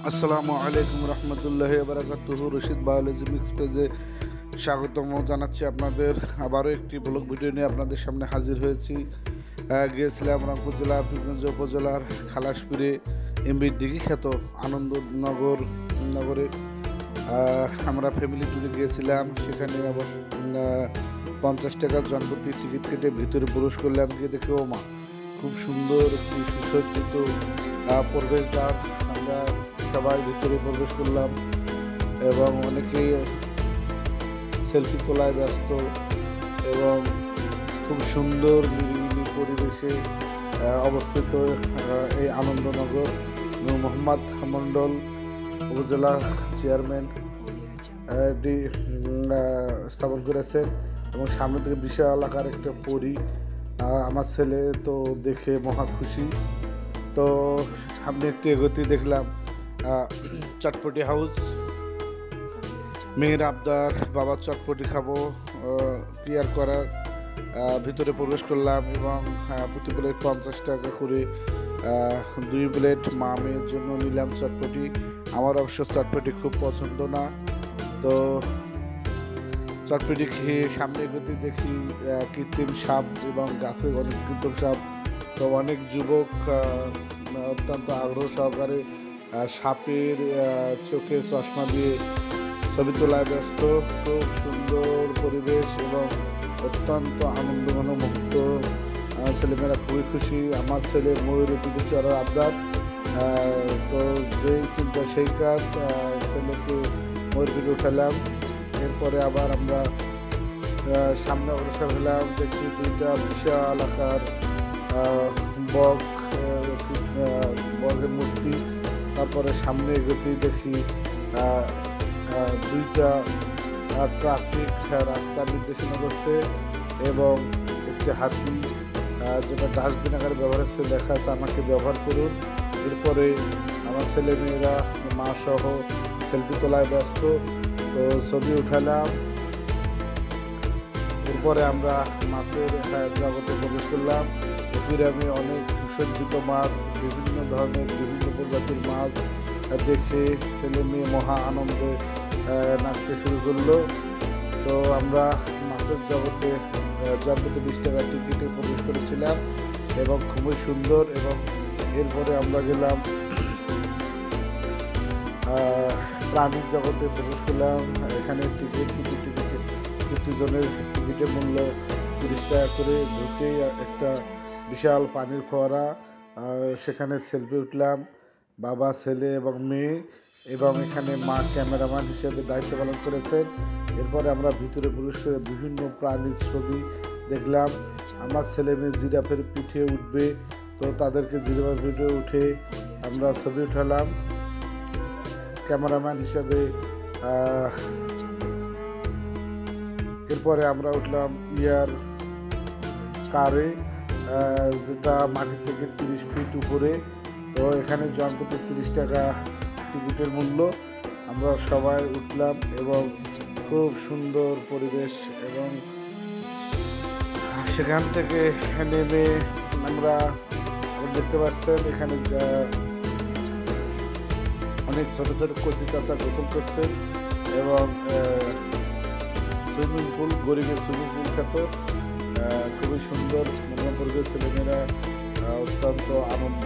আসসালামু আলাইকুম রহমতুল্লাহি বারাকাতুহু। রশিদ বায়োলজি মিক্স পেজে স্বাগতম জানাচ্ছি আপনাদের। আবারও একটি ব্লগ ভিডিও নিয়ে আপনাদের সামনে হাজির হয়েছি। গিয়েছিলাম রংপুর জেলার পীরগঞ্জ উপজেলার খালাসপুরে এমবি দিঘি খ্যাত আনন্দনগর নগরে আমরা ফ্যামিলি ট্যুরে গিয়েছিলাম। সেখানে অবশ্য 50 টাকার জনপ্রতি টিকিট কেটে ভিতরে প্রবেশ করলাম। গিয়ে দেখে ও মা, খুব সুন্দর একটি সুসজ্জিত প্রবেশদ্বার। আমরা সবাই ভিতরে প্রবেশ করলাম এবং অনেকেই সেলফি তোলায় ব্যস্ত এবং খুব সুন্দর নিরিবিলি পরিবেশে অবস্থিত এই আনন্দনগর। মোহাম্মদ মণ্ডল উপজেলা চেয়ারম্যান এটি স্থাপন করেছেন এবং সামনে থেকে বিশাল আকার একটা পরী। আমার ছেলে তো দেখে মহা খুশি। তো সামনে একটি এগোতে দেখলাম চটপটি হাউস। মেয়ের আবদার, বাবার চটপটি খাবো, ক্লিয়ার করার ভিতরে প্রবেশ করলাম এবং প্রতি প্লেট 50 টাকা করে 2 প্লেট মা মেয়ের জন্য নিলাম চটপটি। আমার অবশ্য চটপটি খুব পছন্দ না। তো চটপটি খেয়ে সামনে এগোতে দেখি কৃত্রিম সাপ এবং গাছে অনেক কৃত্রিম সাপ। তো অনেক যুবক অত্যন্ত আগ্রহ সহকারে সাপের চোখে চশমা দিয়ে ছবি তোলায় ব্যস্ত। খুব সুন্দর পরিবেশ এবং অত্যন্ত আনন্দঘন মুহূর্ত। ছেলেমেয়েরা খুবই খুশি। আমার ছেলে ময়ূরের পিঠে চড়ার আবদার। তো যেই চিন্তা সেই কাজ, ছেলেকে ময়ূর পিঠে উঠালাম। এরপরে আবার আমরা সামনে অগ্রসর হলাম। দেখি 2টা বিশাল আকার বগের মূর্তি। তারপরে সামনে এগোতেই দেখি 2টা ট্রাফিক রাস্তা নির্দেশনা করছে এবং একটি হাতি, যেটা ডাস্টবিন আকারে ব্যবহার হচ্ছে, লেখা আছে আমাকে ব্যবহার করুন। এরপরে আমার ছেলে মেয়েরা মা সহ সেলফি তোলায় ব্যস্ত। তো ছবি উঠালাম। এরপরে আমরা মাছের জগতে প্রবেশ করলাম। আমি অনেক সুসজ্জিত মাছ, বিভিন্ন ধরনের বিভিন্ন প্রজাতির মাছ দেখে ছেলে মেয়ে মহা আনন্দে নাচতে শুরু করলো। তো আমরা মাছের জগতে জগতে 20 টাকা টিকিটে প্রবেশ করেছিলাম এবং খুবই সুন্দর। এবং এরপরে আমরা গেলাম প্রাণীর জগতে প্রবেশ করলাম। এখানে টিকিট প্রতিজনের টিকিটের মূল্য 30 টাকা করে। ঢুকেই একটা বিশাল পানির ফোয়ারা, সেখানে সেলফি উঠলাম বাবা, ছেলে এবং মেয়ে। এবং এখানে মা ক্যামেরাম্যান হিসেবে দায়িত্ব পালন করেছেন। এরপরে আমরা ভিতরে প্রবেশ করে বিভিন্ন প্রাণীর ছবি দেখলাম। আমার ছেলে মেয়ে জিরাফের পিঠে উঠবে, তো তাদেরকে জিরাফের পিঠে উঠে আমরা ছবি উঠালাম। ক্যামেরাম্যান হিসেবে এরপরে আমরা উঠলাম ইয়ার কারে, যেটা মাটি থেকে 30 ফিট উপরে। তো এখানে জনপ্রতি 30 টাকা টিকিটের মূল্য। আমরা সবাই উঠলাম এবং খুব সুন্দর পরিবেশ। এবং সেখান থেকে নেমে আমরা দেখতে পাচ্ছেন এখানে অনেক ছোট ছোট কচি কাঁচা গোসল করছেন এবং সুইমিং পুল, গরিবের সুইমিং পুল খ্যাত, খুবই সুন্দর মনোরম পরিবেশ। ছেলেমেয়েরা অত্যন্ত আনন্দ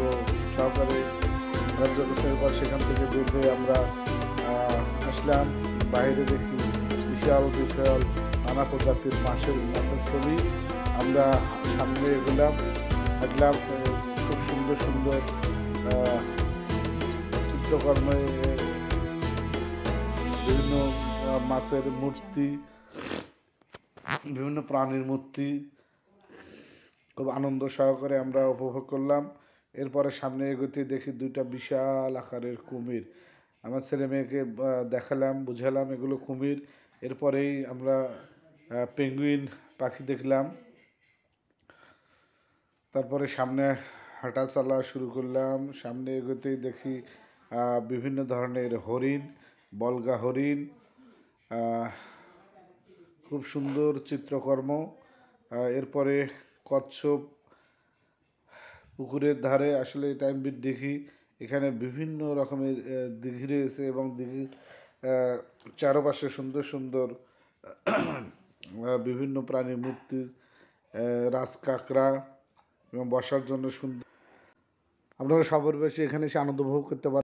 সহকারে রাজ্য গোসলের পর সেখান থেকে বের হয়ে আমরা আসলাম বাইরে। দেখি বিশাল বিশাল নানা প্রজাতির মাছের ছবি। আমরা সামনে এগোলাম, হাঁটলাম। খুব সুন্দর সুন্দর চিত্রকর্মে বিভিন্ন মাছের মূর্তি, বিভিন্ন প্রাণীর মূর্তি খুব আনন্দ সহকারে আমরা উপভোগ করলাম। এরপরে সামনে এগোতে দেখি 2টা বিশাল আকারের কুমির। আমার ছেলে মেয়েকে দেখালাম, বুঝালাম এগুলো কুমির। এরপরেই আমরা পেঙ্গুইন পাখি দেখলাম। তারপরে সামনে হাঁটা চলা শুরু করলাম। সামনে এগোতেই দেখি বিভিন্ন ধরনের হরিণ, বলগা হরিণ, খুব সুন্দর চিত্রকর্ম। এরপরে কচ্ছপ পুকুরের ধারে, আসলে এটা আমি দেখি এখানে বিভিন্ন রকমের দিঘি রয়েছে এবং দিঘির চারপাশে সুন্দর সুন্দর বিভিন্ন প্রাণীর মূর্তি, রাজকাঁকড়া এবং বসার জন্য সুন্দর। আপনারা সবার বেশি এখানে এসে আনন্দ উপভোগ করতে পারেন।